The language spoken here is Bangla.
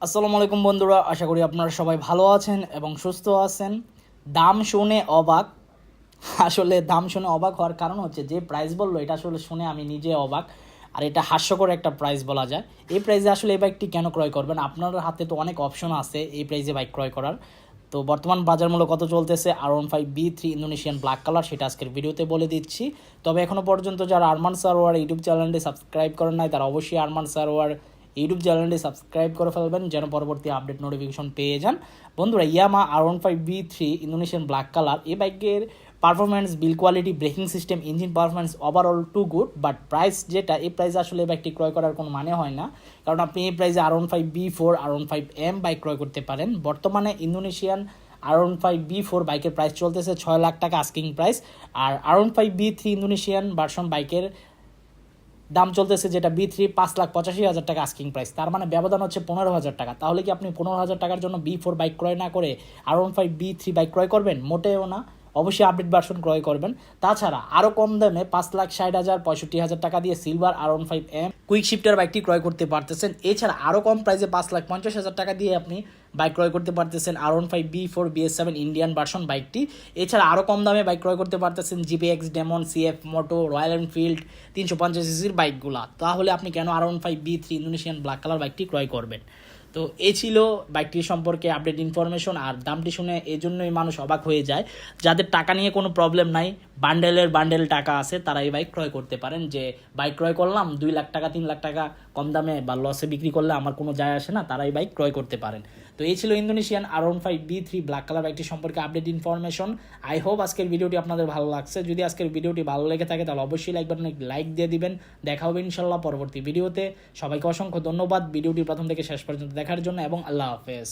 আসসালামু আলাইকুম বন্ধুরা, আশা করি আপনারা সবাই ভালো আছেন এবং সুস্থ আছেন। দাম শুনে অবাক। আসলে দাম শুনে অবাক হওয়ার কারণ হচ্ছে যে প্রাইস বললো এটা আসলে শুনে আমি নিজে অবাক। আর এটা হাস্যকর একটা প্রাইস বলা যায়। এই প্রাইসে আসলে এই বাইকটি কেন ক্রয় করবেন? আপনার হাতে তো অনেক অপশন আছে এই প্রাইসে বাইক ক্রয় করার। তো বর্তমান বাজার মূল্য কত চলতেছে R15B3 ইন্দোনেশিয়ান ব্ল্যাক কালার, সেটা আজকের ভিডিওতে বলে দিচ্ছি। তবে এখনও পর্যন্ত যারা আরমান সারোয়ার ইউটিউব চ্যানেলটি সাবস্ক্রাইব করেন নাই তারা অবশ্যই আরমান সারোয়ার ইউটিউব চ্যানেলটি সাবস্ক্রাইব করে ফেলবেন যেন পরবর্তী আপডেট নোটিফিকেশন পেয়ে যান। বন্ধুরা, ইয়ামা R15B3 ইন্দোনেশিয়ান ব্ল্যাক কালার এই বাইকের performance, build quality, braking system, engine performance overall too good. But price যেটা, এই প্রাইসে আসলে এই বাইকটি ক্রয় করার কোনো মানে হয় না। কারণ আপনি এই প্রাইসে R15B4 R15M বাইক ক্রয় করতে পারেন। বর্তমানে ইন্দোনেশিয়ান R15B4 বাইকের প্রাইস চলতেছে 6 লাখ টাকা আস্কিং প্রাইস। আর R15B3 ইন্দোনেশিয়ান ভার্সন বাইকের দাম চলতেছে যেটা B3 5,85,000 টাকা আস্কিং প্রাইস। তার মানে ব্যবধান হচ্ছে 15,000 টাকা। তাহলে কি আপনি 15,000 টাকার জন্য B4 বাইক ক্রয় না করে R15B3 বাইক ক্রয় করবেন? মোটেও না। অবশ্যই আপডেট ভার্সন ক্রয় করবেন। তাছাড়া আরও কম দামে 5,60,000 65,000 টাকা দিয়ে সিলভার R15M কুইক শিফটার বাইকটি ক্রয় করতে পারতেছেন। এছাড়া আরও কম প্রাইসে 5,50,000 টাকা দিয়ে আপনি বাইক ক্রয় করতে পারতেছেন R15B4 BS7 ইন্ডিয়ান ভার্সন বাইকটি। এছাড়া আরও কম দামে বাইক ক্রয় করতে পারতেছেন GPX, ডেমন, CF মোটো, রয়্যাল এনফিল্ড 350cc বাইকগুলা। তাহলে আপনি কেন R15B3 ইন্দোনেশিয়ান ব্ল্যাক কালার বাইকটি ক্রয় করবেন? তো এই ছিল বাইকটির সম্পর্কে আপডেট ইনফরমেশন। আর দামটি শুনে এই জন্যই মানুষ অবাক হয়ে যায় যাদের টাকা নিয়ে কোনো প্রবলেম নাই, বান্ডেল টাকা আছে, তারা এই বাইক ক্রয় করতে পারেন। যে বাইক ক্রয় করলাম 2 লাখ টাকা 3 লাখ টাকা কম দামে বা লসে বিক্রি করলে আমার কোনো যায় আসে না, তারা এই বাইক ক্রয় করতে পারেন। তো এই ছিল ইন্দোনেশিয়ান R15B3 ব্ল্যাক কালার বাইকটি সম্পর্কে আপডেট ইনফরমেশন। আই হোপ আজকের ভিডিওটি আপনাদের ভালো লাগছে। যদি আজকের ভিডিওটি ভালো লেগে থাকে তাহলে অবশ্যই লাইক বাটনে লাইক দিয়ে দিবেন। দেখা হবে ইনশাল্লাহ পরবর্তী ভিডিওতে। সবাইকে অসংখ্য ধন্যবাদ ভিডিওটি প্রথম থেকে শেষ পর্যন্ত দেখার জন্য এবং আল্লাহ হাফেজ।